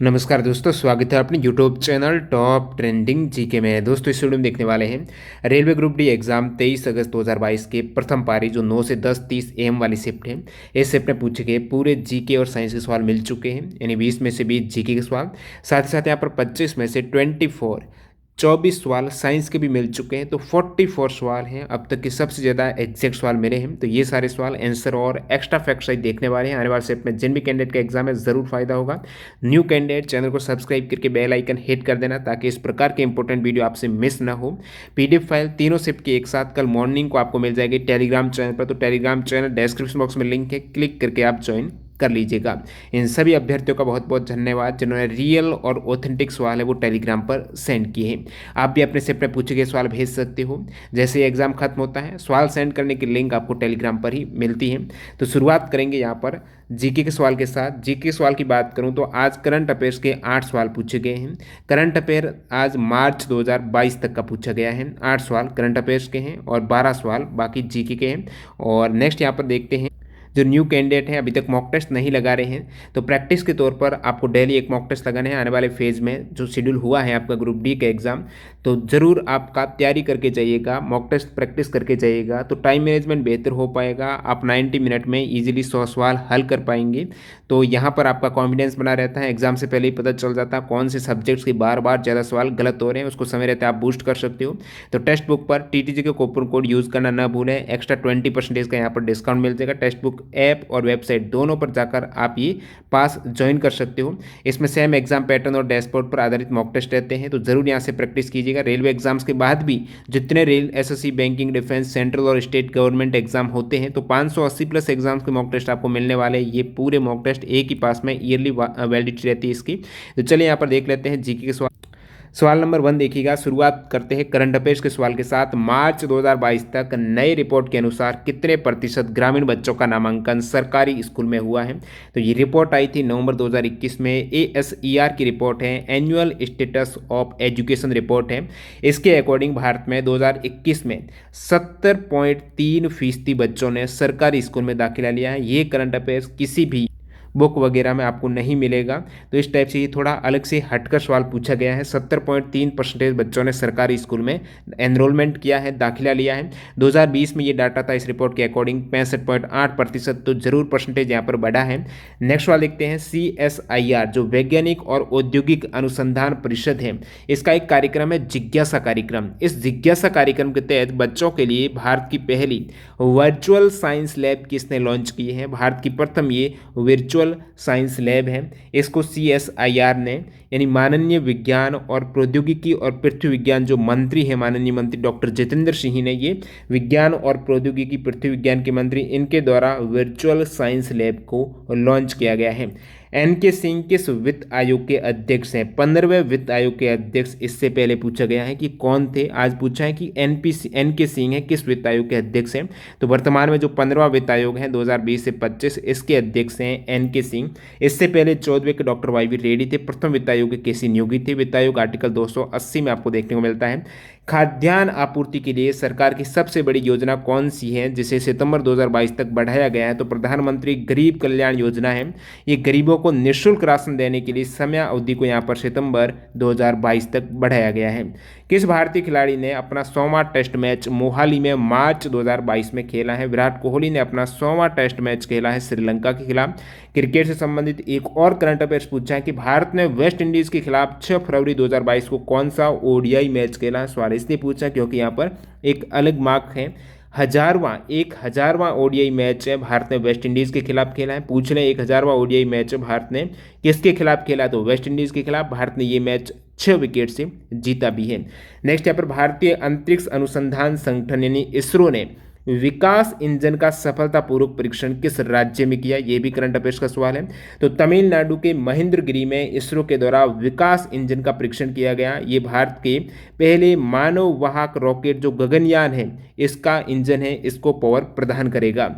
नमस्कार दोस्तों, स्वागत है अपने YouTube channel top trending GK में। दोस्तों इस वीडियो में देखने वाले हैं रेलवे ग्रुप डी एग्जाम 23 अगस्त 2022 के प्रथम पारी जो 9 से 10:30 AM वाली शिफ्ट है। इस शिफ्ट में पूछे गए पूरे जीके और साइंस के सवाल मिल चुके हैं, यानी 20 में से 20 जीके के सवाल, साथ ही साथ यहाँ पर 25 में से 24 सवाल साइंस के भी मिल चुके हैं। तो 44 सवाल हैं अब तक के सबसे ज़्यादा एग्जैक्ट सवाल मिले हैं। तो ये सारे सवाल आंसर और एक्स्ट्रा फैक्ट सही देखने वाले हैं। आने वाले सेट में जिन भी कैंडिडेट का एग्जाम है ज़रूर फायदा होगा। न्यू कैंडिडेट चैनल को सब्सक्राइब करके बेल आइकन हिट कर देना ताकि इस प्रकार के इंपॉर्टेंट वीडियो आपसे मिस ना हो। PDF फाइल तीनों शिफ्ट की एक साथ कल मॉर्निंग को आपको मिल जाएगी टेलीग्राम चैनल पर। तो टेलीग्राम चैनल डिस्क्रिप्शन बॉक्स में लिंक है, क्लिक करके आप ज्वाइन कर लीजिएगा। इन सभी अभ्यर्थियों का बहुत बहुत धन्यवाद जिन्होंने रियल और ऑथेंटिक सवाल है वो टेलीग्राम पर सेंड किए हैं। आप भी अपने शिफ्ट में पूछे गए सवाल भेज सकते हो। जैसे ही एग्जाम खत्म होता है सवाल सेंड करने की लिंक आपको टेलीग्राम पर ही मिलती है। तो शुरुआत करेंगे यहाँ पर जीके के सवाल के साथ। जीके के सवाल की बात करूँ तो आज करंट अफेयर्स के 8 सवाल पूछे गए हैं। करंट अफेयर आज मार्च 2022 तक का पूछा गया है। 8 सवाल करंट अफेयर्स के हैं और 12 सवाल बाकी जीके के हैं। और नेक्स्ट यहाँ पर देखते हैं जो न्यू कैंडिडेट हैं अभी तक मॉक टेस्ट नहीं लगा रहे हैं तो प्रैक्टिस के तौर पर आपको डेली एक मॉक टेस्ट लगाने हैं। आने वाले फेज़ में जो शेड्यूल हुआ है आपका ग्रुप डी का एग्ज़ाम, तो ज़रूर आपका तैयारी करके जाइएगा, मॉक टेस्ट प्रैक्टिस करके जाइएगा तो टाइम मैनेजमेंट बेहतर हो पाएगा। आप 90 मिनट में ईजिली 100 सवाल हल कर पाएंगे। तो यहाँ पर आपका कॉन्फिडेंस बना रहता है। एग्जाम से पहले ही पता चल जाता है कौन से सब्जेक्ट्स के बार बार ज़्यादा सवाल गलत हो रहे हैं, उसको समय रहता है आप बूस्ट कर सकते हो। तो टेक्स्ट बुक पर TTG के कूपन कोड यूज़ करना ना भूलें। एक्स्ट्रा 20% का यहाँ पर डिस्काउंट मिल जाएगा। टेक्स्ट बुक ऐप और वेबसाइट दोनों पर जाकर आप ये पास ज्वाइन कर सकते हो। इसमें सेम एग्जाम पैटर्न और डैशबोर्ड पर आधारित मॉक टेस्ट रहते हैं, तो जरूर यहाँ से प्रैक्टिस कीजिएगा। रेलवे एग्जाम्स के बाद भी जितने rail SSC banking defence central और स्टेट गवर्नमेंट एग्जाम होते हैं तो 580+ एग्जाम्स के मॉक टेस्ट आपको मिलने वाले हैं। ये पूरे मॉक टेस्ट एक ही पास में ईयरली वैलिडिटी रहती है इसकी। तो चलिए यहाँ पर देख लेते हैं जीके के सवाल। सवाल नंबर 1 देखिएगा। शुरुआत करते हैं करंट अफेयर्स के सवाल के साथ। मार्च 2022 तक नई रिपोर्ट के अनुसार कितने प्रतिशत ग्रामीण बच्चों का नामांकन सरकारी स्कूल में हुआ है? तो ये रिपोर्ट आई थी नवंबर 2021 में। ASER की रिपोर्ट है, annual status of education report है। इसके अकॉर्डिंग भारत में 2021 में 70.3% बच्चों ने सरकारी स्कूल में दाखिला लिया है। ये करंट अफेयर्स किसी भी बुक वगैरह में आपको नहीं मिलेगा। तो इस टाइप से ये थोड़ा अलग से हटकर सवाल पूछा गया है। 70.3% बच्चों ने सरकारी स्कूल में एनरोलमेंट किया है, दाखिला लिया है। 2020 में ये डाटा था इस रिपोर्ट के अकॉर्डिंग 65.8%। तो जरूर परसेंटेज यहाँ पर बढ़ा है। नेक्स्ट सवाल देखते हैं। CSIR जो वैज्ञानिक और औद्योगिक अनुसंधान परिषद है, इसका एक कार्यक्रम है जिज्ञासा कार्यक्रम। इस जिज्ञासा कार्यक्रम के तहत बच्चों के लिए भारत की पहली वर्चुअल साइंस लैब किसने लॉन्च की है? भारत की प्रथम ये वर्चुअल साइंस लैब है। इसको CSIR ने, यानी माननीय विज्ञान और प्रौद्योगिकी और पृथ्वी विज्ञान जो मंत्री है, माननीय मंत्री डॉक्टर जितेंद्र सिंह ने, ये विज्ञान और प्रौद्योगिकी पृथ्वी विज्ञान के मंत्री, इनके द्वारा वर्चुअल साइंस लैब को लॉन्च किया गया है। NK सिंह किस वित्त आयोग के अध्यक्ष हैं? 15वें वित्त आयोग के अध्यक्ष इससे पहले पूछा गया है कि कौन थे। आज पूछा है कि NK सिंह है किस वित्त आयोग के अध्यक्ष हैं? तो वर्तमान में जो 15वां वित्त आयोग है 2020 से 25, इसके अध्यक्ष हैं NK सिंह। इससे पहले 14वें के डॉक्टर YV रेड्डी थे। प्रथम वित्त आयोग के KC न्योगी थे। वित्त आयोग आर्टिकल 280 में आपको देखने को मिलता है। खाद्यान्न आपूर्ति के लिए सरकार की सबसे बड़ी योजना कौन सी है जिसे सितंबर 2022 तक बढ़ाया गया है? तो प्रधानमंत्री गरीब कल्याण योजना है। ये गरीबों को निःशुल्क राशन देने के लिए समय अवधि को यहाँ पर सितंबर 2022 तक बढ़ाया गया है। किस भारतीय खिलाड़ी ने अपना 100वां टेस्ट मैच मोहाली में मार्च 2022 में खेला है? विराट कोहली ने अपना 100वां टेस्ट मैच खेला है श्रीलंका के खिलाफ। क्रिकेट से संबंधित एक और करंट अफेयर्स पूछा है कि भारत ने वेस्ट इंडीज के खिलाफ 6 फरवरी 2022 को कौन सा ODI मैच खेला? सवाल इसलिए पूछा क्योंकि यहाँ पर एक अलग मार्क है। 1000वां ODI मैच है भारत ने वेस्ट इंडीज़ के खिलाफ खेला है। पूछ लें 1000वां ODI मैच है भारत ने किसके खिलाफ खेला? तो वेस्ट इंडीज़ के खिलाफ। भारत ने ये मैच 6 विकेट से जीता भी है। नेक्स्ट यहाँ पर भारतीय अंतरिक्ष अनुसंधान संगठन यानी ISRO ने विकास इंजन का सफलतापूर्वक परीक्षण किस राज्य में किया? ये भी करंट अफेयर्स का सवाल है। तो तमिलनाडु के महेंद्रगिरी में ISRO के द्वारा विकास इंजन का परीक्षण किया गया। ये भारत के पहले मानव वाहक रॉकेट जो गगनयान है इसका इंजन है, इसको पावर प्रदान करेगा।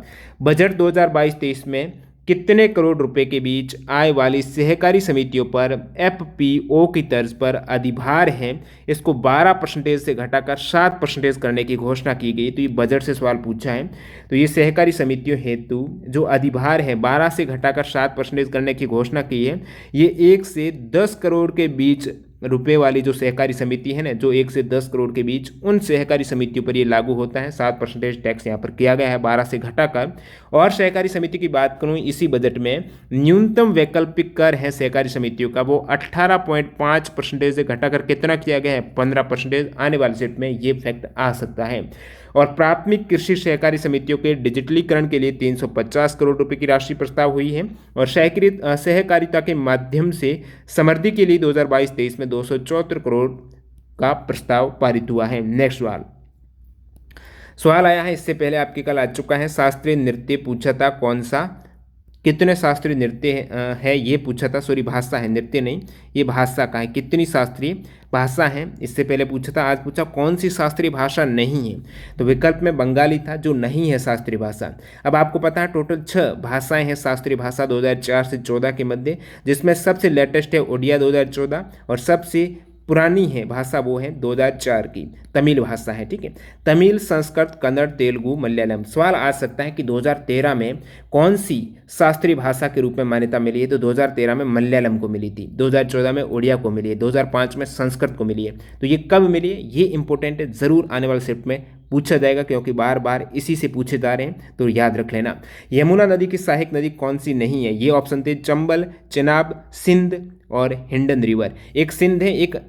बजट 2022-23 में कितने करोड़ रुपए के बीच आय वाली सहकारी समितियों पर एफपीओ की तर्ज पर अधिभार है, इसको 12% से घटाकर 7% करने की घोषणा की गई। तो ये बजट से सवाल पूछा है। तो ये सहकारी समितियों हेतु जो अधिभार है 12 से घटाकर 7% करने की घोषणा की है। ये 1 से 10 करोड़ के बीच रुपए वाली जो सहकारी समिति है ना, जो 1 से 10 करोड़ के बीच, उन सहकारी समितियों पर ये लागू होता है। 7% टैक्स यहाँ पर किया गया है 12 से घटाकर। और सहकारी समिति की बात करूँ, इसी बजट में न्यूनतम वैकल्पिक कर है सहकारी समितियों का, वो 18.5% से घटाकर कितना किया गया है, 15%। आने वाले सेट में ये फैक्ट आ सकता है। और प्राथमिक कृषि सहकारी समितियों के डिजिटलीकरण के लिए 350 करोड़ रुपए की राशि प्रस्ताव हुई है। और सहकारिता के माध्यम से समृद्धि के लिए 2022-23 में 274 करोड़ का प्रस्ताव पारित हुआ है। नेक्स्ट सवाल आया है, इससे पहले आपके कल आ चुका है। शास्त्रीय नृत्य पूछा था कौन सा, कितने शास्त्रीय नृत्य है ये पूछा था। सॉरी, भाषा है, नृत्य नहीं, ये भाषा का है। कितनी शास्त्रीय भाषा है, इससे पहले पूछा था। आज पूछा कौन सी शास्त्रीय भाषा नहीं है, तो विकल्प में बंगाली था जो नहीं है शास्त्रीय भाषा। अब आपको पता है टोटल 6 भाषाएं हैं शास्त्रीय भाषा 2004 से 14 के मध्य, जिसमें सबसे लेटेस्ट है ओडिया 2014, और सबसे पुरानी है भाषा वो है 2004 की तमिल भाषा है। ठीक है, तमिल, संस्कृत, कन्नड़, तेलुगु, मलयालम। सवाल आ सकता है कि 2013 में कौन सी शास्त्रीय भाषा के रूप में मान्यता मिली है, तो 2013 में मलयालम को मिली थी, 2014 में उड़िया को मिली है, 2005 में संस्कृत को मिली है। तो ये कब मिली है, ये इंपॉर्टेंट है, जरूर आने वाले शिफ्ट में पूछा जाएगा, क्योंकि बार बार इसी से पूछे जा रहे हैं, तो याद रख लेना। यमुना नदी की सहायक नदी कौन सी नहीं है, ये ऑप्शन थे चंबल, चिनाब, सिंध और हिंडन रिवर। एक सिंध है, एक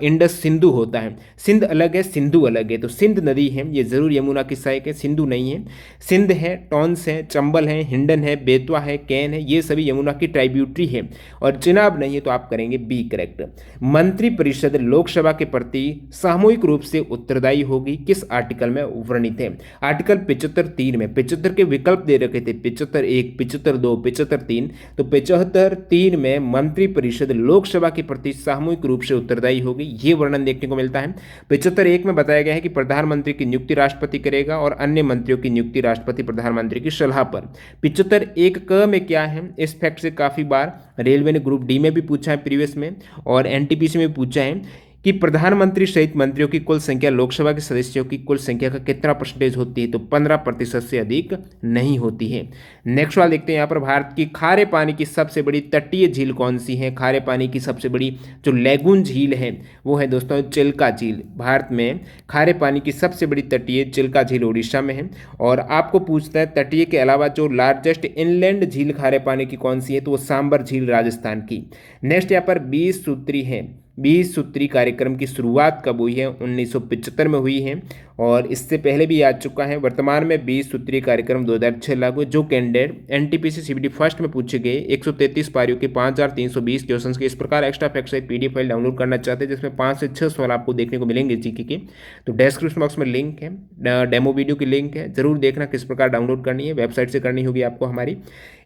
इंडस सिंधु होता है। सिंध अलग है, सिंधु अलग है। तो सिंध नदी है, ये जरूर यमुना की सहायक है, सिंधु नहीं है। सिंध है, टॉन्स है, चंबल है, हिंडन है, बेतवा है, कैन है, ये सभी यमुना की ट्राइब्यूटरी है। और चिनाब नहीं है, तो आप करेंगे बी करेक्ट। मंत्रिपरिषद लोकसभा के प्रति सामूहिक रूप से उत्तरदायी होगी, किस आर्टिकल में वर्णित है। आर्टिकल 75(3) में 75 के विकल्प दे रखे थे, 75(1), 75(2), 75(3). तो 75(3) में मंत्रिपरिषद लोकसभा के प्रति सामूहिक रूप से उत्तरदायी होगी, ये वर्णन देखने को मिलता है। 75(1) में बताया गया है कि प्रधानमंत्री की नियुक्ति राष्ट्रपति करेगा और अन्य मंत्रियों की नियुक्ति राष्ट्रपति प्रधानमंत्री की सलाह पर। 75(1) क में क्या है, इस फैक्ट से काफी बार रेलवे ने ग्रुप डी में भी पूछा है प्रीवियस में, और एनटीपीसी में भी पूछा है कि प्रधानमंत्री सहित मंत्रियों की कुल संख्या लोकसभा के सदस्यों की कुल संख्या का कितना परसेंटेज होती है, तो 15% से अधिक नहीं होती है। नेक्स्ट वाला देखते हैं, यहाँ पर भारत की खारे पानी की सबसे बड़ी तटीय झील कौन सी है। खारे पानी की सबसे बड़ी जो लैगून झील है वो है दोस्तों चिल्का झील। भारत में खारे पानी की सबसे बड़ी तटीय चिल्का झील उड़ीसा में है। और आपको पूछता है तटीय के अलावा जो लार्जेस्ट इनलैंड झील खारे पानी की कौन सी है, तो वो सांबर झील राजस्थान की। नेक्स्ट यहाँ पर 20 सूत्री है। 20 सूत्री कार्यक्रम की शुरुआत कब हुई है, 1975 में हुई है, और इससे पहले भी आ चुका है। वर्तमान में 20 सूत्री कार्यक्रम 2006 लागू है। जो कैंडिडेट एनटीपीसी सीबीटी फर्स्ट में पूछे गए 133 पारियों के 5320 क्वेश्चन के इस प्रकार एक्स्ट्रा फैक्ट से पीडीएफ फाइल डाउनलोड करना चाहते हैं, जिसमें 5 से 6 सवाल आपको देखने को मिलेंगे जीके के, तो डिस्क्रिप्शन बॉक्स में लिंक है, डेमो वीडियो की लिंक है, जरूर देखना किस प्रकार डाउनलोड करनी है, वेबसाइट से करनी होगी आपको हमारी।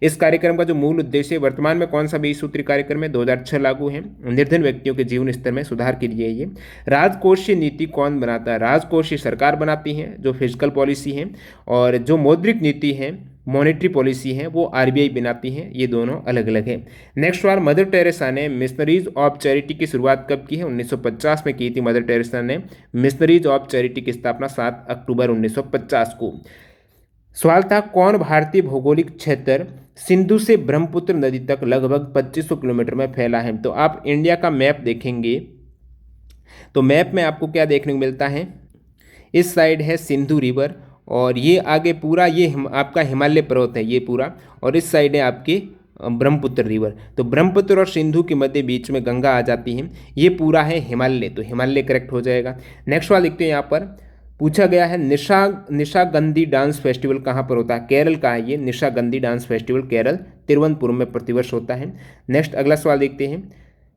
इस कार्यक्रम का जो मूल उद्देश्य है, वर्तमान में कौन सा 20 सूत्री कार्यक्रम है, 2006 लागू है, निर्धन व्यक्तियों के जीवन स्तर में सुधार के लिए। ये राजकोषीय नीति कौन बनाता है, राजकोषीय सरकार बनाती है, जो फिजिकल पॉलिसी है, और जो मौद्रिक नीति है, मॉनेटरी पॉलिसी है, वो आरबीआई बनाती है। ये दोनों अलग अलग है। नेक्स्ट सवाल, मदर टेरेसा ने मिशनरीज ऑफ चैरिटी की शुरुआत कब की है, 1950 में की थी। मदर टेरेसा ने मिशनरीज ऑफ चैरिटी की स्थापना 7 अक्टूबर 1950 को। सवाल था, कौन भारतीय भौगोलिक क्षेत्र सिंधु से ब्रह्मपुत्र नदी तक लगभग 2500 किलोमीटर में फैला है। तो आप इंडिया का मैप देखेंगे तो मैप में आपको क्या देखने को मिलता है, इस साइड है सिंधु रिवर, और ये आगे पूरा ये आपका हिमालय पर्वत है ये पूरा, और इस साइड है आपके ब्रह्मपुत्र रिवर। तो ब्रह्मपुत्र और सिंधु के मध्य बीच में गंगा आ जाती है, ये पूरा है हिमालय, तो हिमालय करेक्ट हो जाएगा। नेक्स्ट वाला देखते हैं, यहाँ पर पूछा गया है निशागंधी डांस फेस्टिवल कहाँ पर होता है, केरल का है ये निशागंधी डांस फेस्टिवल, केरल तिरुवनंतपुरम में प्रतिवर्ष होता है। नेक्स्ट अगला सवाल देखते हैं,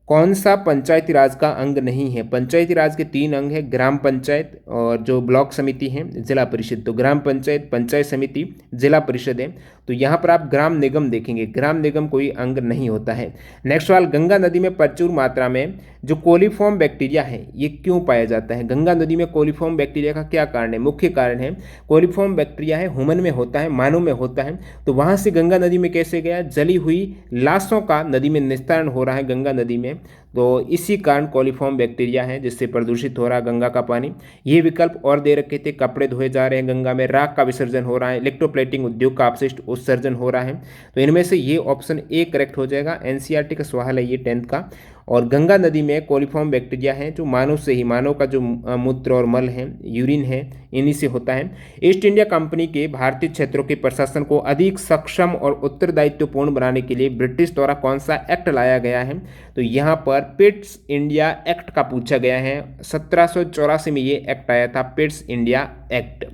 कौन सा पंचायती राज का अंग नहीं है? पंचायती राज के 3 अंग है, ग्राम पंचायत और जो ब्लॉक समिति है, जिला परिषद। तो ग्राम पंचायत, पंचायत समिति, जिला परिषद है। तो यहाँ पर आप ग्राम निगम देखेंगे, ग्राम निगम कोई अंग नहीं होता है। नेक्स्ट सवाल, गंगा नदी में प्रचुर मात्रा में जो कोलीफॉर्म बैक्टीरिया है ये क्यों पाया जाता है? गंगा नदी में कोलीफॉर्म बैक्टीरिया का क्या कारण है? मुख्य कारण है कोलीफॉर्म बैक्टीरिया है ह्यूमन में होता है, मानव में होता है। तो वहाँ से गंगा नदी में कैसे गया? जली हुई लाशों का नदी में निस्तारण हो रहा है गंगा नदी में, तो इसी कारण कोलीफॉर्म बैक्टीरिया है जिससे प्रदूषित हो रहा है गंगा का पानी। ये विकल्प और दे रखे थे, कपड़े धोए जा रहे हैं गंगा में, राख का विसर्जन हो रहा है, इलेक्ट्रोप्लेटिंग उद्योग का अपशिष्ट उत्सर्जन हो रहा है। तो इनमें से ये ऑप्शन ए करेक्ट हो जाएगा। एनसीईआरटी का सवाल है ये 10th का। और गंगा नदी में कोलीफॉर्म बैक्टीरिया है जो मानव से ही, मानव का जो मूत्र और मल है, यूरिन है, इन्हीं से होता है। ईस्ट इंडिया कंपनी के भारतीय क्षेत्रों के प्रशासन को अधिक सक्षम और उत्तरदायित्वपूर्ण बनाने के लिए ब्रिटिश द्वारा कौन सा एक्ट लाया गया है? तो यहाँ पर पिट्स इंडिया एक्ट का पूछा गया है। 1784 में ये एक्ट आया था, पिट्स इंडिया एक्ट।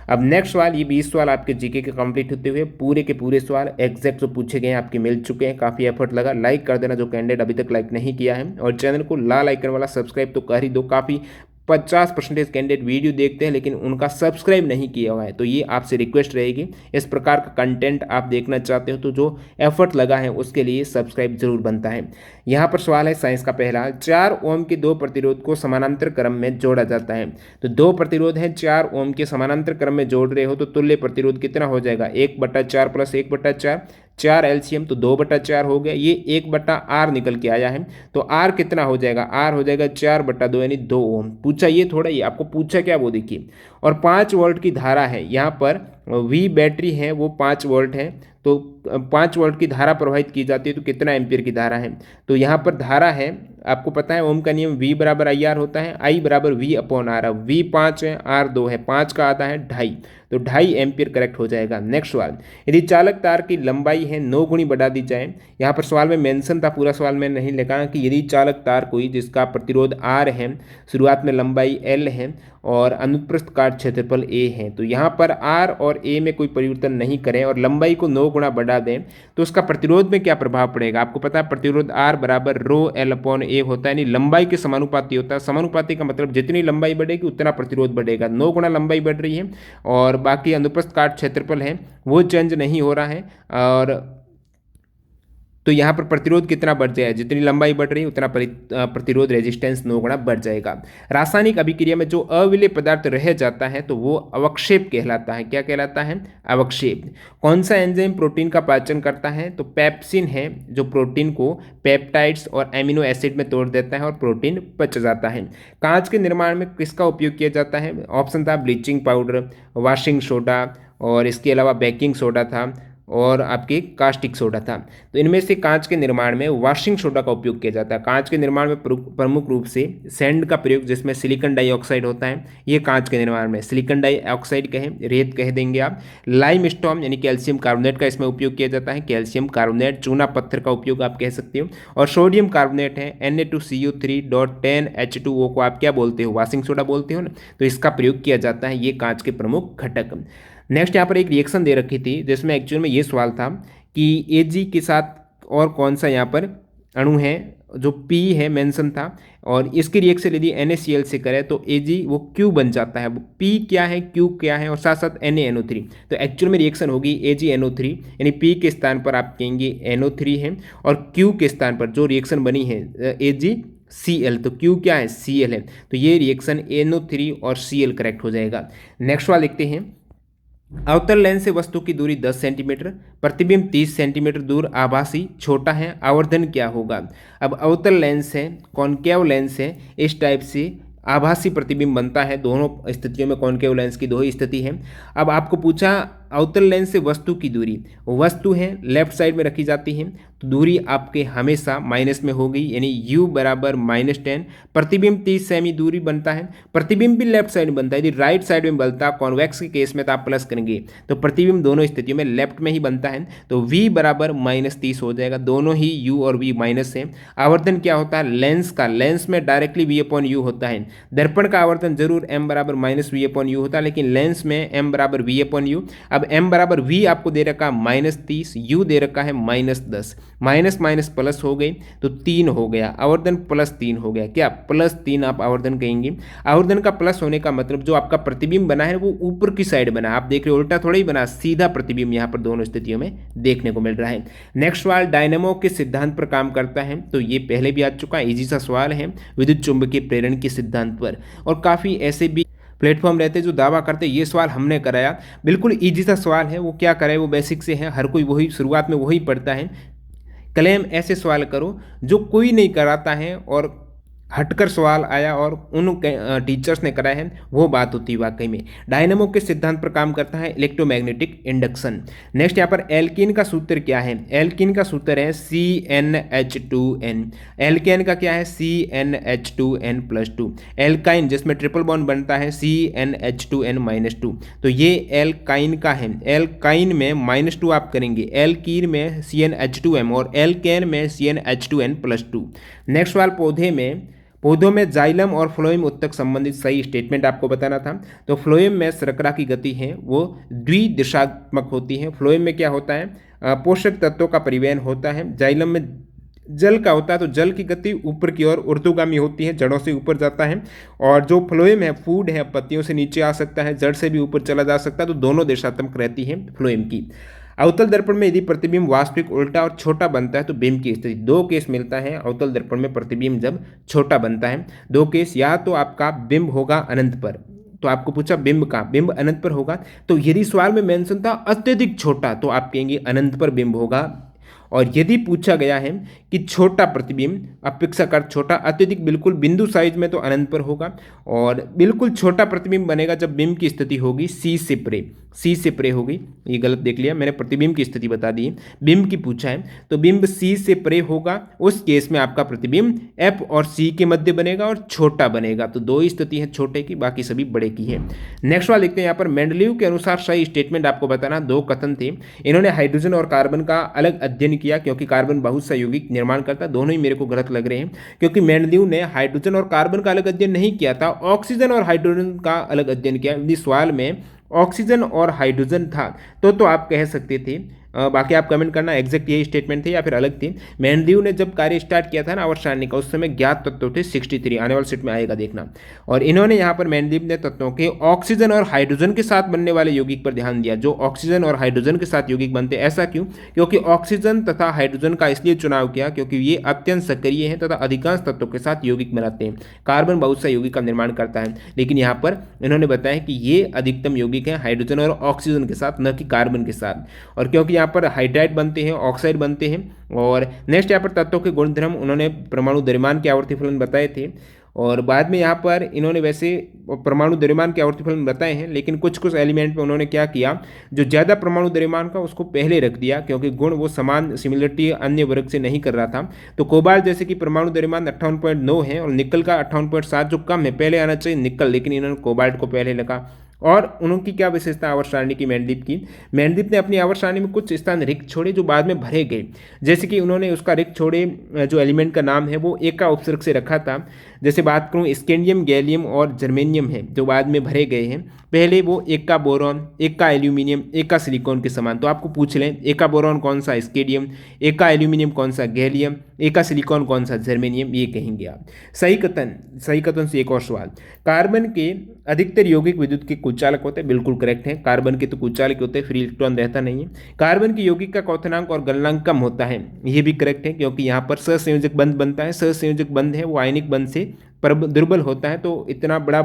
अब नेक्स्ट सवाल, ये 20 सवाल आपके जीके के कंप्लीट होते हुए पूरे के पूरे सवाल एग्जैक्ट जो पूछे गए हैं आपके मिल चुके हैं। काफ़ी एफर्ट लगा, लाइक कर देना जो कैंडिडेट अभी तक लाइक नहीं किया है, और चैनल को लाल आइकन वाला सब्सक्राइब तो कर ही दो। काफ़ी 50% कैंडिडेट वीडियो देखते हैं लेकिन उनका सब्सक्राइब नहीं किया हुआ है, तो ये आपसे रिक्वेस्ट रहेगी। इस प्रकार का कंटेंट आप देखना चाहते हो तो जो एफर्ट लगा है उसके लिए सब्सक्राइब जरूर बनता है। यहाँ पर सवाल है साइंस का पहला, 4 ओम के 2 प्रतिरोध को समानांतर क्रम में जोड़ा जाता है। तो 2 प्रतिरोध हैं, 4 ओम के समानांतर क्रम में जोड़ रहे हो तो तुल्य प्रतिरोध कितना हो जाएगा? 1/4 + 1/4, 4 एलसीएम तो 2/4 हो गया। ये 1/r निकल के आया है, तो r कितना हो जाएगा? r हो जाएगा 4/2 यानी 2 ओम। पूछा ये थोड़ा, ये आपको पूछा क्या वो देखिए। और 5 वोल्ट की धारा है, यहाँ पर V बैटरी है वो 5 वोल्ट है, तो 5 वोल्ट की धारा प्रवाहित की जाती है तो कितना एम्पीयर की धारा है? तो यहाँ पर धारा है, आपको पता है ओम का नियम V = IR होता है, I = V/R। V 5 है, R 2 है, 5 का आधा है 2.5, तो 2.5 एम्पीयर करेक्ट हो जाएगा। नेक्स्ट सवाल, यदि चालक तार की लंबाई है 9 गुनी बढ़ा दी जाए। यहाँ पर सवाल में मेंशन था, पूरा सवाल में नहीं लिखा, कि यदि चालक तार कोई जिसका प्रतिरोध R है, शुरुआत में लंबाई L है और अनुप्रस्थ काट क्षेत्रफल A है, तो यहाँ पर R और A में कोई परिवर्तन नहीं करें और लंबाई को 9 गुना बढ़ा दें तो उसका प्रतिरोध में क्या प्रभाव पड़ेगा? आपको पता है प्रतिरोध R = ρL/A होता है, यानी लंबाई के समानुपाती होता है। समानुपाती का मतलब जितनी लंबाई बढ़ेगी उतना प्रतिरोध बढ़ेगा। 9 गुना लंबाई बढ़ रही है और बाकी अनुप्रस्थ काट क्षेत्रफल है वो चेंज नहीं हो रहा है, और तो यहाँ पर प्रतिरोध कितना बढ़ जाएगा? जितनी लंबाई बढ़ रही है उतना प्रतिरोध रेजिस्टेंस 9 गुना बढ़ जाएगा। रासायनिक अभिक्रिया में जो अविलेय पदार्थ रह जाता है तो वो अवक्षेप कहलाता है। क्या कहलाता है? अवक्षेप। कौन सा एंजाइम प्रोटीन का पाचन करता है? तो पेप्सिन है जो प्रोटीन को पेप्टाइड्स और एमिनो एसिड में तोड़ देता है और प्रोटीन पच जाता है। कांच के निर्माण में किसका उपयोग किया जाता है? ऑप्शन था ब्लीचिंग पाउडर, वॉशिंग सोडा, और इसके अलावा बेकिंग सोडा था, और आपके कास्टिक सोडा था। तो इनमें से कांच के निर्माण में वॉशिंग सोडा का उपयोग किया जाता है। कांच के निर्माण में प्रमुख रूप से सैंड का प्रयोग, जिसमें सिलिकॉन डाइऑक्साइड होता है, ये कांच के निर्माण में सिलिकॉन डाइऑक्साइड कहें, रेत कह देंगे आप। लाइम स्टोन यानी कैल्शियम कार्बोनेट का इसमें उपयोग किया जाता है, कैल्शियम कार्बोनेट, चूना पत्थर का उपयोग आप कह सकते हो। और सोडियम कार्बोनेट है Na2CO3.10H2O को आप क्या बोलते हो? वॉशिंग सोडा बोलते हो ना, तो इसका प्रयोग किया जाता है। ये कांच के प्रमुख घटक। नेक्स्ट यहाँ पर एक रिएक्शन दे रखी थी जिसमें एक्चुअल में ये सवाल था कि Ag के साथ और कौन सा यहाँ पर अणु है, जो P है मेंशन था, और इसकी रिएक्शन यदि NaCl से करें तो Ag वो Q बन जाता है। P क्या है, Q क्या है, और साथ साथ NaNO3, तो एक्चुअल में रिएक्शन होगी AgNO3, यानी P के स्थान पर आप कहेंगे NO3 है, और Q के स्थान पर जो रिएक्शन बनी है AgCl, तो Q क्या है? Cl है, तो ये रिएक्शन NO3 और Cl करेक्ट हो जाएगा। नेक्स्ट वाला देखते हैं, अवतल लेंस से वस्तु की दूरी 10 सेंटीमीटर, प्रतिबिंब 30 सेंटीमीटर दूर, आभासी छोटा है, आवर्धन क्या होगा? अब अवतल लेंस है, कॉनकेव लेंस है, इस टाइप से आभासी प्रतिबिंब बनता है। दोनों स्थितियों में कॉनकेव लेंस की दो ही स्थिति है। अब आपको पूछा अवतल लेंस से वस्तु की दूरी, वस्तु है लेफ्ट साइड में रखी जाती है तो दूरी आपके हमेशा माइनस में होगी, यानी u = -10। प्रतिबिंब 30 सेमी दूरी बनता है, प्रतिबिंब भी लेफ्ट साइड में बनता है। यदि राइट साइड में बनता कॉन्वेक्स के केस में तो आप प्लस करेंगे, तो प्रतिबिंब दोनों स्थितियों में लेफ्ट में ही बनता है, तो v = -30 हो जाएगा। दोनों ही u और v माइनस है। आवर्धन क्या होता है लेंस का? लेंस में डायरेक्टली v/u होता है। दर्पण का आवर्धन जरूर m = -v/u होता है, लेकिन लेंस में m = v/u। अब m बराबर v आपको दे रखा है -30, u दे रखा है -10, माइनस माइनस प्लस हो गई तो 3 हो गया, आवर्धन +3 हो गया, क्या +3 आप आवर्धन कहेंगे। आवर्धन का प्लस होने का मतलब जो आपका प्रतिबिंब बना है वो ऊपर की साइड बना, आप देख रहे हो उल्टा थोड़ा ही बना, सीधा प्रतिबिंब यहाँ पर दोनों स्थितियों में देखने को मिल रहा है। नेक्स्ट सवाल डायनेमो के सिद्धांत पर काम करता है, तो ये पहले भी आ चुका है, इजी सा सवाल है विद्युत चुंबकीय प्रेरण के सिद्धांत पर। और काफ़ी ऐसे भी प्लेटफॉर्म रहते हैं जो दावा करते हैं ये सवाल हमने कराया, बिल्कुल इजी सा सवाल है, वो क्या कराए वो बेसिक से है, हर कोई वही शुरुआत में वही पढ़ता है। क्लेम ऐसे सवाल करो जो कोई नहीं कराता है और हटकर सवाल आया और उन टीचर्स ने कराया है, वो बात होती है वाकई में। डायनेमो के सिद्धांत पर काम करता है इलेक्ट्रोमैग्नेटिक इंडक्शन। नेक्स्ट यहाँ पर एल्कीन का सूत्र क्या है, एल्कीन का सूत्र है CnH2n। एल्केन का क्या है CnH2n+2। एल्काइन जिसमें ट्रिपल बॉन्ड बनता है CnH2n-2, तो ये एल्काइन का है, एल्काइन में -2 आप करेंगे, एल्कीन में CnH2m और एल्केन में CnH2n+2। नेक्स्ट सवाल पौधों में जाइलम और फ्लोएम उत्तक संबंधित सही स्टेटमेंट आपको बताना था। तो फ्लोएम में शर्करा की गति है वो द्विदिशात्मक होती है। फ्लोएम में क्या होता है, पोषक तत्वों का परिवहन होता है। जाइलम में जल का होता है, तो जल की गति ऊपर की ओर ऊर्ध्वगामी होती है, जड़ों से ऊपर जाता है। और जो फ्लोएम है फूड है, पत्तियों से नीचे आ सकता है, जड़ से भी ऊपर चला जा सकता है, तो दोनों दिशात्मक रहती है फ्लोएम की। अवतल दर्पण में यदि प्रतिबिंब वास्तविक उल्टा और छोटा बनता है तो बिंब की स्थिति, दो केस मिलता है अवतल दर्पण में प्रतिबिंब जब छोटा बनता है। दो केस, या तो आपका बिंब होगा अनंत पर, तो आपको पूछा बिंब का, बिंब अनंत पर होगा, तो यदि सवाल में मेंशन था अत्यधिक छोटा तो आप कहेंगे अनंत पर बिंब होगा। और यदि पूछा गया है कि छोटा प्रतिबिंब, अपेक्षाकृत छोटा, अत्यधिक बिल्कुल बिंदु साइज में, तो अनंत पर होगा। और बिल्कुल छोटा प्रतिबिंब बनेगा जब बिंब की स्थिति होगी सी से परे, सी से परे होगी, ये गलत देख लिया मैंने, प्रतिबिंब की स्थिति बता दी है, बिंब की पूछा है, तो बिंब सी से परे होगा, उस केस में आपका प्रतिबिंब एफ और सी के मध्य बनेगा और छोटा बनेगा। तो दो ही स्थिति है छोटे की, बाकी सभी बड़े की है। नेक्स्ट वाला देखते हैं यहाँ पर, मेंडलीव के अनुसार सही स्टेटमेंट आपको बताना। दो कथन थे, इन्होंने हाइड्रोजन और कार्बन का अलग अध्ययन किया क्योंकि कार्बन बहुत सा यौगिक निर्माण करता है। दोनों ही मेरे को गलत लग रहे हैं क्योंकि मेंडलीव ने हाइड्रोजन और कार्बन का अलग अध्ययन नहीं किया था, ऑक्सीजन और हाइड्रोजन का अलग अध्ययन किया। यदि सवाल में ऑक्सीजन और हाइड्रोजन था तो आप कह सकते थे, बाकी आप कमेंट करना एग्जैक्ट यही स्टेटमेंट थे या फिर अलग थी। मेंडलीव ने जब कार्य स्टार्ट किया था ना आवर्त सारणी का, उस समय ज्ञात तत्व थे 63, आने वाले सेट में आएगा देखना। और इन्होंने यहाँ पर मेंडलीव ने तत्वों के ऑक्सीजन और हाइड्रोजन के साथ बनने वाले यौगिक पर ध्यान दिया, जो ऑक्सीजन और हाइड्रोजन के साथ यौगिक बनते। ऐसा क्यों, क्योंकि ऑक्सीजन तथा हाइड्रोजन का इसलिए चुनाव किया क्योंकि ये अत्यंत सक्रिय हैं तथा अधिकांश तत्वों के साथ यौगिक बनाते हैं। कार्बन बहुत सा यौगिक का निर्माण करता है, लेकिन यहाँ पर इन्होंने बताया कि ये अधिकतम यौगिक हैं हाइड्रोजन और ऑक्सीजन के साथ, न कि कार्बन के साथ। और क्योंकि यहाँ पर हाइड्राइड बनते हैं, ऑक्साइड बनते हैं। और नेक्स्ट यहाँ पर तत्वों के गुणधर्म उन्होंने परमाणु द्रव्यमान के आवर्ती फलन बताए थे, और बाद में यहाँ पर इन्होंने वैसे परमाणु द्रव्यमान के आवर्ती फलन बताए हैं, लेकिन कुछ कुछ एलिमेंट में उन्होंने क्या किया, जो ज़्यादा परमाणु द्रव्यमान का उसको पहले रख दिया क्योंकि गुण वो समान सिमिलरिटी अन्य वर्ग से नहीं कर रहा था। तो कोबाल्ट जैसे कि परमाणु द्रव्यमान 58.9 है और निकल का 58.7 जो कम है, पहले आना चाहिए निकल, लेकिन इन्होंने कोबाल्ट को पहले लगा। और उनकी क्या विशेषता आवर्त सारणी की मेंडलीव की, मेंडलीव ने अपनी आवर्त सारणी में कुछ स्थान रिक्त छोड़े जो बाद में भरे गए। जैसे कि उन्होंने उसका रिक्त छोड़े जो एलिमेंट का नाम है वो एक का उपसर्ग से रखा था। जैसे बात करूँ स्कैंडियम, गैलियम और जर्मेनियम है जो बाद में भरे गए हैं। पहले वो एक का बोरॉन, एक का एल्यूमिनियम, एक का सिलिकॉन के समान। तो आपको पूछ लें एक का बोरॉन कौन सा, स्कैंडियम, एक का एल्यूमिनियम कौन सा, गैलियम, एक का सिलिकॉन कौन सा, जर्मेनियम, ये कहेंगे आप। सही कथन से एक और सवाल, कार्बन के अधिकतर यौगिक विद्युत के कुचालक होते हैं, बिल्कुल करेक्ट है। कार्बन के तो कुचालक होते हैं, फ्री इलेक्ट्रॉन रहता नहीं है। कार्बन की यौगिक का क्वथनांक और गलनांक कम होता है, ये भी करेक्ट है क्योंकि यहाँ पर सहसंयोजक बंध बनता है। सहसंयोजक बंध है वो आयनिक बंध से दुर्बल होता है, तो इतना बड़ा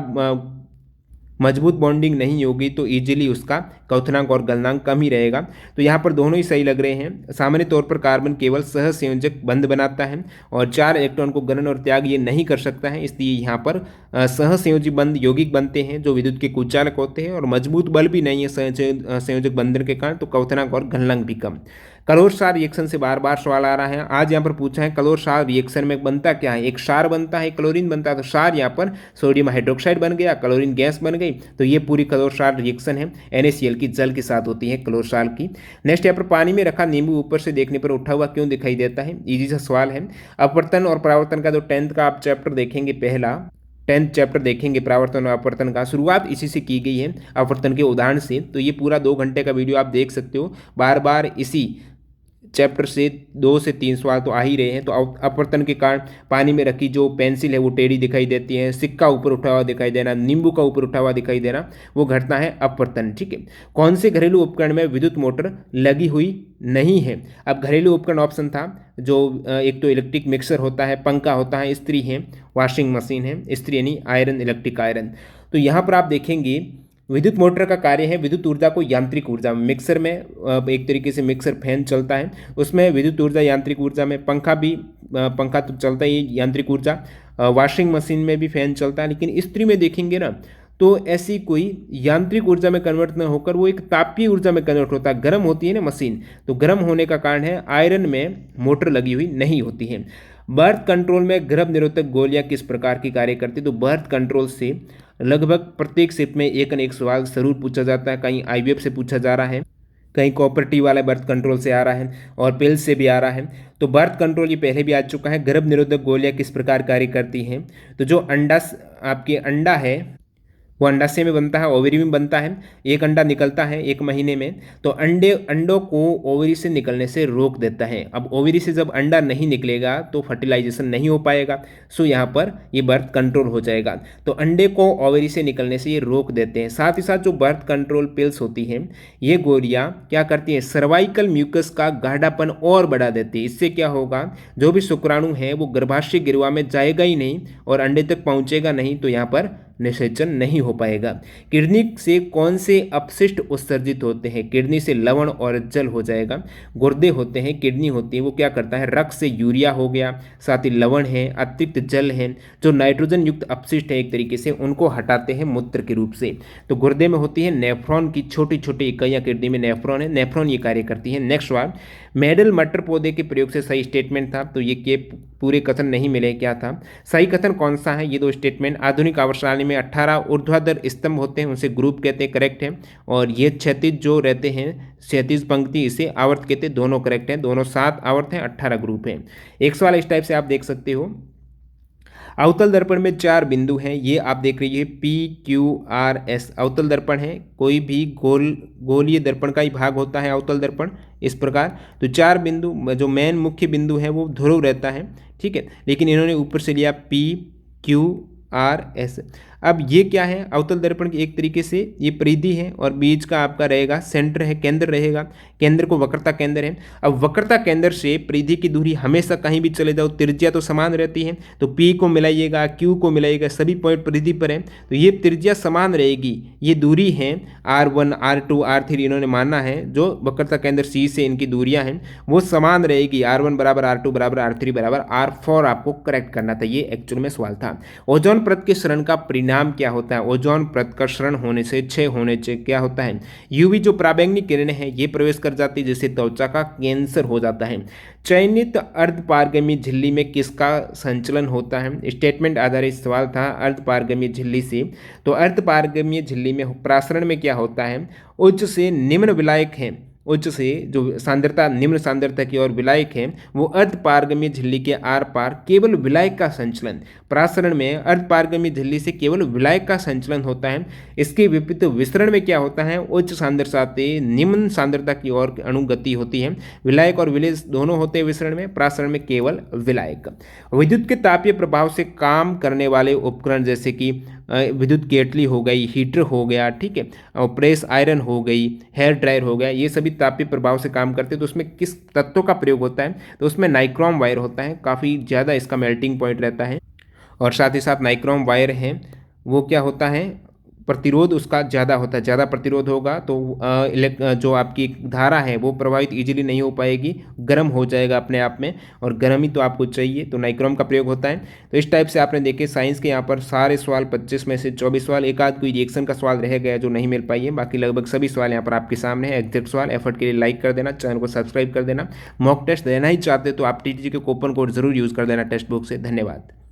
मजबूत बॉन्डिंग नहीं होगी, तो इजीली उसका क्वथनांक और गलनांक कम ही रहेगा। तो यहाँ पर दोनों ही सही लग रहे हैं। सामान्य तौर पर कार्बन केवल सहसंयोजक बंध बनाता है और 4 इलेक्ट्रॉन को गणन और त्याग ये नहीं कर सकता है, इसलिए यहाँ पर सहसंयोजी बंध यौगिक बनते हैं जो विद्युत के कुचालक होते हैं और मजबूत बल भी नहीं है संयोजक बंधन के कारण, तो क्वथनांक और गलनांक भी कम। कलोर क्षार रिएक्शन से बार बार सवाल आ रहा है। आज यहाँ पर पूछा है कलोर क्षार रिएक्शन में बनता क्या है, एक क्षार बनता है, क्लोरीन बनता है। तो क्षार यहाँ पर सोडियम हाइड्रोक्साइड बन गया, क्लोरीन गैस बन गई, तो ये पूरी कलोर क्षार रिएक्शन है। NaCl की जल के साथ होती है कलोर क्षार की। नेक्स्ट यहाँ पर पानी में रखा नींबू ऊपर से देखने पर उठा हुआ क्यों दिखाई देता है, इजी सा सवाल है। अपवर्तन और परावर्तन का जो 10th का आप चैप्टर देखेंगे पहला, 10th चैप्टर देखेंगे परावर्तन और अपवर्तन का। शुरुआत इसी से की गई है, अपवर्तन के उदाहरण से। तो ये पूरा 2 घंटे का वीडियो आप देख सकते हो। बार बार इसी चैप्टर से 2 से 3 सवाल तो आ ही रहे हैं। तो अपवर्तन के कारण पानी में रखी जो पेंसिल है वो टेढ़ी दिखाई देती है, सिक्का ऊपर उठा हुआ दिखाई देना, नींबू का ऊपर उठा हुआ दिखाई देना, वो घटना है अपवर्तन। ठीक है। कौन से घरेलू उपकरण में विद्युत मोटर लगी हुई नहीं है? अब घरेलू उपकरण ऑप्शन था जो एक तो इलेक्ट्रिक मिक्सर होता है, पंखा होता है, इस्त्री है, वॉशिंग मशीन है, इस्त्री यानी आयरन, इलेक्ट्रिक आयरन। तो यहाँ पर आप देखेंगे विद्युत मोटर का कार्य है विद्युत ऊर्जा को यांत्रिक ऊर्जा में। मिक्सर में एक तरीके से मिक्सर फैन चलता है, उसमें विद्युत ऊर्जा यांत्रिक ऊर्जा में। पंखा भी, पंखा तो चलता ही यांत्रिक ऊर्जा। वॉशिंग मशीन में भी फैन चलता है, लेकिन इस्त्री में देखेंगे ना तो ऐसी कोई यांत्रिक ऊर्जा में कन्वर्ट न होकर वो एक तापीय ऊर्जा में कन्वर्ट होता है। गर्म होती है ना मशीन, तो गर्म होने का कारण है आयरन में मोटर लगी हुई नहीं होती है। बर्थ कंट्रोल में गर्भ निरोधक गोलियां किस प्रकार की कार्य करती? तो बर्थ कंट्रोल से लगभग प्रत्येक शिफ्ट में एक न एक सवाल जरूर पूछा जाता है। कहीं आईवीएफ से पूछा जा रहा है, कहीं कोऑपरेटिव वाला बर्थ कंट्रोल से आ रहा है, और पिल्स से भी आ रहा है। तो बर्थ कंट्रोल ये पहले भी आ चुका है। गर्भ निरोधक गोलियां किस प्रकार कार्य करती हैं? तो जो अंडा, आपके अंडा है वो अंडाशय में बनता है, ओवरी में बनता है। एक अंडा निकलता है 1 महीने में, तो अंडों को ओवरी से निकलने से रोक देता है। अब ओवरी से जब अंडा नहीं निकलेगा तो फर्टिलाइजेशन नहीं हो पाएगा, सो यहाँ पर ये बर्थ कंट्रोल हो जाएगा। तो अंडे को ओवरी से निकलने से ये रोक देते हैं। साथ ही साथ जो बर्थ कंट्रोल पिल्स होती हैं, ये गोलियाँ क्या करती हैं? सर्वाइकल म्यूकस का गाढ़ापन और बढ़ा देती है। इससे क्या होगा, जो भी शुक्राणु है वो गर्भाशय गिरवा में जाएगा ही नहीं और अंडे तक पहुँचेगा नहीं, तो यहाँ पर निषेचन नहीं हो पाएगा। किडनी से कौन से अपशिष्ट उत्सर्जित होते हैं? किडनी से लवण और जल हो जाएगा। गुर्दे होते हैं, किडनी होती है, वो क्या करता है? रक्त से यूरिया हो गया, साथ ही लवण है, अतिरिक्त जल है, जो नाइट्रोजन युक्त अपशिष्ट है एक तरीके से, उनको हटाते हैं मूत्र के रूप से। तो गुर्दे में होती है नेफ्रॉन की छोटी छोटी इकाइयाँ, किडनी में नेफ्रॉन है, नेफ्रॉन ये कार्य करती है। नेक्स्ट सवाल, मेडल मटर पौधे के प्रयोग से सही स्टेटमेंट था? तो ये के पूरे कथन नहीं मिले, क्या था सही कथन, कौन सा है? ये 2 स्टेटमेंट। आधुनिक आवर्त सारणी में 18 ऊर्ध्वाधर स्तंभ होते हैं, उनसे ग्रुप कहते हैं, करेक्ट है। और ये क्षैतिज जो रहते हैं, क्षैतिज पंक्ति, इसे आवर्त कहते हैं, दोनों करेक्ट हैं। दोनों 7 आवर्त हैं, 18 ग्रुप हैं। एक सवाल इस टाइप से आप देख सकते हो। अवतल दर्पण में 4 बिंदु हैं, ये आप देख रही है PQRS अवतल दर्पण है। कोई भी गोलीय दर्पण का ही भाग होता है अवतल दर्पण, इस प्रकार। तो 4 बिंदु, जो मेन मुख्य बिंदु है वो ध्रुव रहता है, ठीक है, लेकिन इन्होंने ऊपर से लिया PQRS। अब ये क्या है? अवतल दर्पण की एक तरीके से ये परिधि है और बीच का आपका रहेगा सेंटर है, केंद्र रहेगा। केंद्र को वक्रता केंद्र है। अब वक्रता केंद्र से परिधि की दूरी हमेशा कहीं भी चले जाओ, त्रिज्या तो समान रहती है। तो P को मिलाइएगा, Q को मिलाइएगा, सभी पॉइंट परिधि पर है, तो ये त्रिज्या समान रहेगी। ये दूरी है R1, R2, R3, इन्होंने माना है जो वक्रता केंद्र C से इनकी दूरियां हैं वो समान रहेगी। R1 बराबर R2 बराबर R3 बराबर R4 आपको करेक्ट करना था। ये एक्चुअल में सवाल था। ओजोन परत के क्षरण का परिणाम क्या होता है? ओजोन परत का क्षरण होने से, क्षय होने से क्या होता है? यूवी जो पराबैंगनी किरणें हैं ये प्रवेश कर जाती है, जिससे त्वचा का कैंसर हो जाता है। चयनित अर्धपारगमी झिल्ली में किसका संचलन होता है? स्टेटमेंट आधारित सवाल था अर्धपारगमी झिल्ली से। तो अर्धपारगमी झिल्ली में प्रासरण में क्या होता है? उच्च से निम्न विलायक है, उच्च से जो सांद्रता निम्न सांद्रता की ओर विलायक है, वो अर्धपारगमी झिल्ली के आर पार केवल विलायक का संचलन। प्रासरण में अर्धपारगमी झिल्ली से केवल विलायक का संचलन होता है। इसके विपरीत विसरण में क्या होता है? उच्च सांद्रता से निम्न सांद्रता की ओर अणुगति होती है। विलायक और विलेय दोनों होते हैं विसरण में, प्रासरण में केवल विलायक। विद्युत के तापीय प्रभाव से काम करने वाले उपकरण जैसे कि विद्युत केटली हो गई, हीटर हो गया, ठीक है, और प्रेस आयरन हो गई, हेयर ड्रायर हो गया, ये सभी तापीय प्रभाव से काम करते हैं। तो उसमें किस तत्व का प्रयोग होता है? तो उसमें नाइक्रोम वायर होता है, काफ़ी ज़्यादा इसका मेल्टिंग पॉइंट रहता है। और साथ ही साथ नाइक्रोम वायर है वो क्या होता है? प्रतिरोध उसका ज़्यादा होता है, ज़्यादा प्रतिरोध होगा तो जो आपकी धारा है वो प्रभावित इजीली नहीं हो पाएगी, गर्म हो जाएगा अपने आप में, और गर्म ही तो आपको चाहिए, तो नाइक्रोम का प्रयोग होता है। तो इस टाइप से आपने देखे साइंस के यहाँ पर सारे सवाल 25 में से 24 सवाल, एक आध कोई रिएक्शन का सवाल रह गया जो नहीं मिल पाई है, बाकी लगभग सभी सवाल यहाँ पर आपके सामने है। एग्जैक्ट सवाल एफर्ट के लिए लाइक कर देना, चैनल को सब्सक्राइब कर देना। मॉक टेस्ट देना ही चाहते तो आप TTG के कूपन कोड जरूर यूज़ कर देना टेक्स्ट बुक से। धन्यवाद।